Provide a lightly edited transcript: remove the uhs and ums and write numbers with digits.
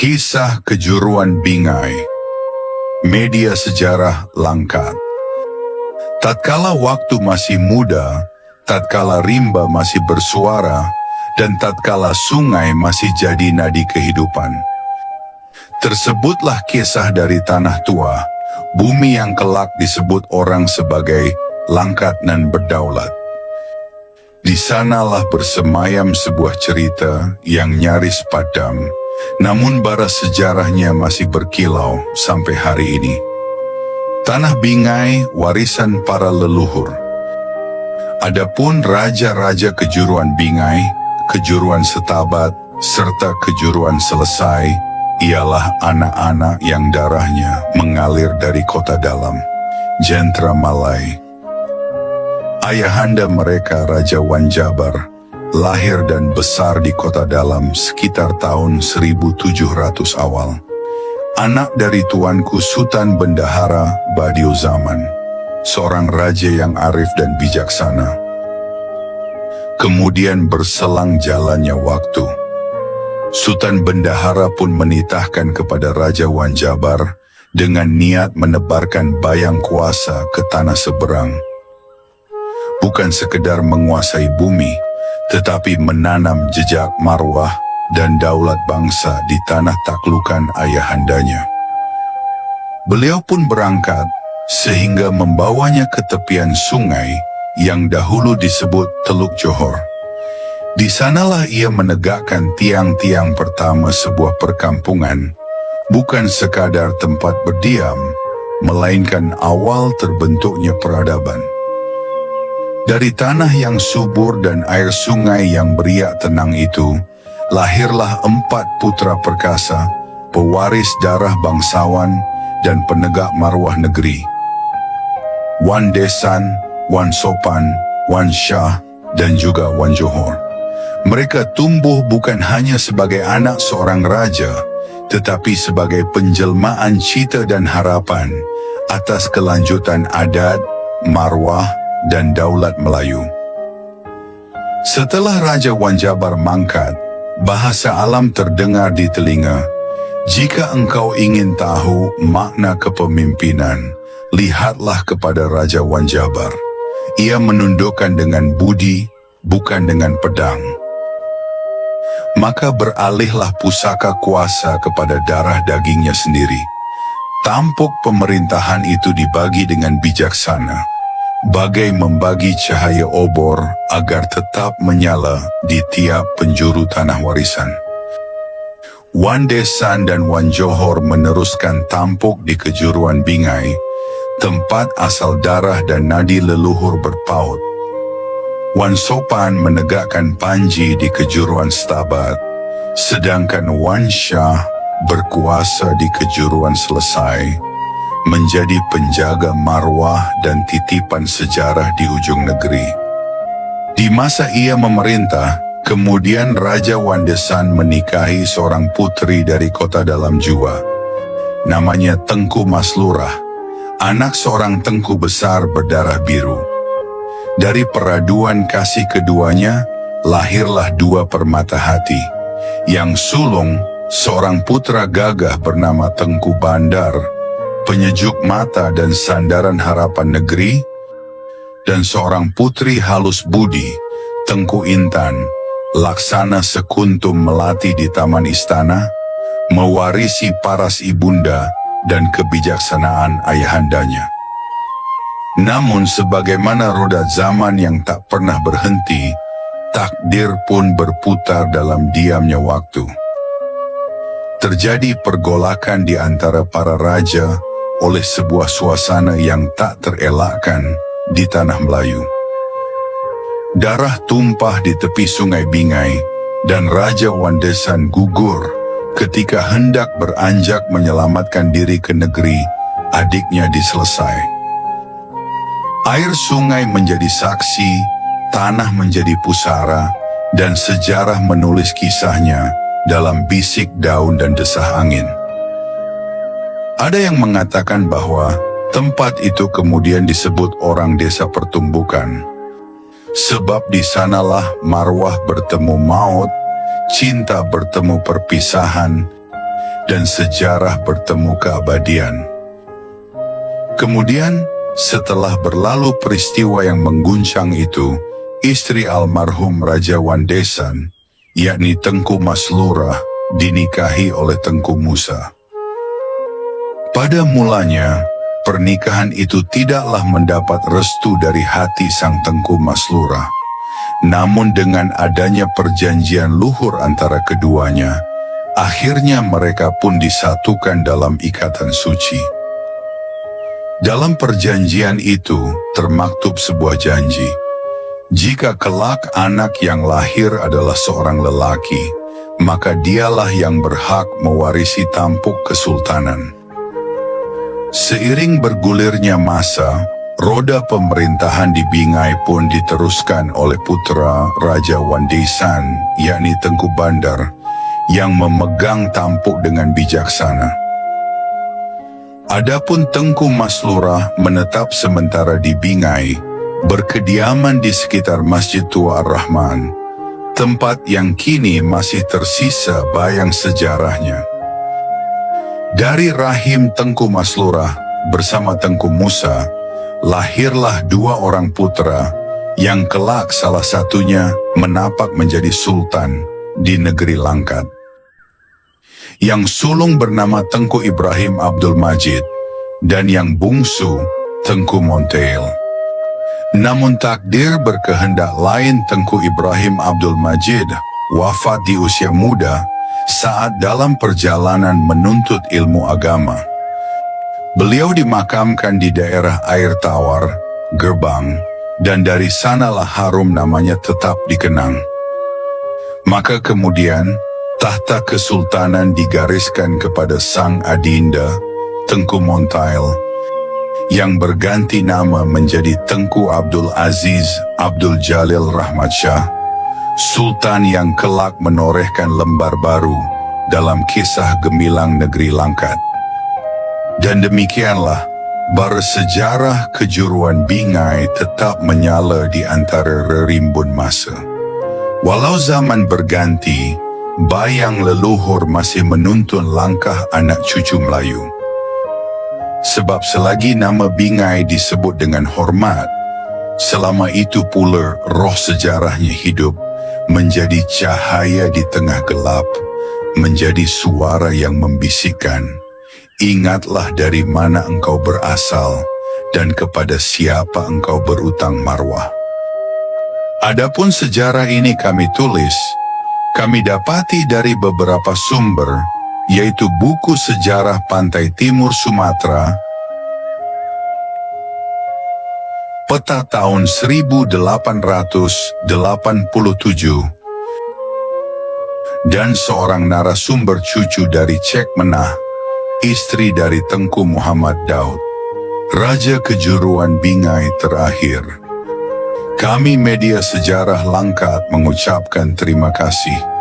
Kisah Kejuruan Bingai. Media sejarah Langkat. Tatkala waktu masih muda, tatkala rimba masih bersuara, dan tatkala sungai masih jadi nadi kehidupan. Tersebutlah kisah dari tanah tua, bumi yang kelak disebut orang sebagai Langkat nan berdaulat. Di sanalah bersemayam sebuah cerita yang nyaris padam, namun bara sejarahnya masih berkilau sampai hari ini. Tanah Bingai warisan para leluhur. Adapun raja-raja kejuruan Bingai, kejuruan Setabat, serta kejuruan Selesai, ialah anak-anak yang darahnya mengalir dari kota dalam, Jentera Malai. Ayahanda mereka Raja Wanjabar lahir dan besar di kota dalam sekitar tahun 1700 awal. Anak dari tuanku Sultan Bendahara Badiuzaman, seorang raja yang arif dan bijaksana. Kemudian berselang jalannya waktu. Sultan Bendahara pun menitahkan kepada Raja Wanjabar dengan niat menebarkan bayang kuasa ke tanah seberang. Bukan sekedar menguasai bumi, tetapi menanam jejak marwah dan daulat bangsa di tanah taklukan ayahandanya. Beliau pun berangkat sehingga membawanya ke tepian sungai yang dahulu disebut Teluk Johor. Di sanalah ia menegakkan tiang-tiang pertama sebuah perkampungan, bukan sekadar tempat berdiam, melainkan awal terbentuknya peradaban. Dari tanah yang subur dan air sungai yang beriak tenang itu, lahirlah 4 putra perkasa, pewaris darah bangsawan dan penegak marwah negeri. Wan Desan, Wan Sopan, Wan Shah, dan juga Wan Johor. Mereka tumbuh bukan hanya sebagai anak seorang raja, tetapi sebagai penjelmaan cita dan harapan atas kelanjutan adat, marwah, dan daulat Melayu. Setelah Raja Wanjabar mangkat, bahasa alam terdengar di telinga. Jika engkau ingin tahu makna kepemimpinan, lihatlah kepada Raja Wanjabar. Ia menundukkan dengan budi, bukan dengan pedang. Maka beralihlah pusaka kuasa kepada darah dagingnya sendiri. Tampuk pemerintahan itu dibagi dengan bijaksana, bagai membagi cahaya obor agar tetap menyala di tiap penjuru tanah warisan. Wan Desan dan Wan Johor meneruskan tampuk di kejuruan Bingai, tempat asal darah dan nadi leluhur berpaut. Wan Sopan menegakkan Panji di kejuruan Setabat, sedangkan Wan Shah berkuasa di kejuruan Selesai, menjadi penjaga marwah dan titipan sejarah di ujung negeri. Di masa ia memerintah, kemudian Raja Wan Desan menikahi seorang putri dari kota dalam Jua. Namanya Tengku Maslurah, anak seorang tengku besar berdarah biru. Dari peraduan kasih keduanya, lahirlah 2 permata hati. Yang sulung, seorang putra gagah bernama Tengku Bandar, penyejuk mata dan sandaran harapan negeri, dan seorang putri halus budi, Tengku Intan, laksana sekuntum melati di taman istana, mewarisi paras ibunda dan kebijaksanaan ayahandanya. Namun sebagaimana roda zaman yang tak pernah berhenti, takdir pun berputar dalam diamnya waktu. Terjadi pergolakan di antara para raja oleh sebuah suasana yang tak terelakkan di tanah Melayu. Darah tumpah di tepi sungai Bingai dan Raja Wan Desan gugur ketika hendak beranjak menyelamatkan diri ke negeri adiknya di Selesai. Air sungai menjadi saksi, tanah menjadi pusara, dan sejarah menulis kisahnya dalam bisik daun dan desah angin. Ada yang mengatakan bahwa tempat itu kemudian disebut orang desa pertumbukan, sebab di sanalah marwah bertemu maut, cinta bertemu perpisahan, dan sejarah bertemu keabadian. Kemudian, setelah berlalu peristiwa yang mengguncang itu, istri almarhum Raja Wandesan, yakni Tengku Maslurah, dinikahi oleh Tengku Musa. Pada mulanya, pernikahan itu tidaklah mendapat restu dari hati sang Tengku Maslurah. Namun dengan adanya perjanjian luhur antara keduanya, akhirnya mereka pun disatukan dalam ikatan suci. Dalam perjanjian itu termaktub sebuah janji. Jika kelak anak yang lahir adalah seorang lelaki, maka dialah yang berhak mewarisi tampuk kesultanan. Seiring bergulirnya masa, roda pemerintahan di Bingai pun diteruskan oleh putra Raja Wandesan, yakni Tengku Bandar, yang memegang tampuk dengan bijaksana. Adapun Tengku Maslurah menetap sementara di Bingai, berkediaman di sekitar Masjid Tua Ar-Rahman, tempat yang kini masih tersisa bayang sejarahnya. Dari rahim Tengku Maslurah bersama Tengku Musa, lahirlah dua orang putra, yang kelak salah satunya menapak menjadi sultan di negeri Langkat. Yang sulung bernama Tengku Ibrahim Abdul Majid, dan yang bungsu Tengku Monteil. Namun takdir berkehendak lain. Tengku Ibrahim Abdul Majid wafat di usia muda saat dalam perjalanan menuntut ilmu agama. Beliau dimakamkan di daerah Air Tawar, Gerbang, dan dari sanalah harum namanya tetap dikenang. Maka kemudian tahta kesultanan digariskan kepada sang adinda, Tengku Monteil, yang berganti nama menjadi Tengku Abdul Aziz Abdul Jalil Rahmat Shah, sultan yang kelak menorehkan lembar baru dalam kisah gemilang negeri Langkat. Dan demikianlah, bersejarah kejuruan Bingai tetap menyala di antara rerimbun masa. Walau zaman berganti, bayang leluhur masih menuntun langkah anak cucu Melayu. Sebab selagi nama Bingai disebut dengan hormat, selama itu pula roh sejarahnya hidup, menjadi cahaya di tengah gelap, menjadi suara yang membisikkan, ingatlah dari mana engkau berasal dan kepada siapa engkau berutang marwah. Adapun sejarah ini kami tulis, kami dapati dari beberapa sumber, yaitu buku sejarah Pantai Timur Sumatera, peta tahun 1887, dan seorang narasumber cucu dari Cek Menah, istri dari Tengku Muhammad Daud, Raja Kejuruan Bingai terakhir. Kami media sejarah Langkat mengucapkan terima kasih.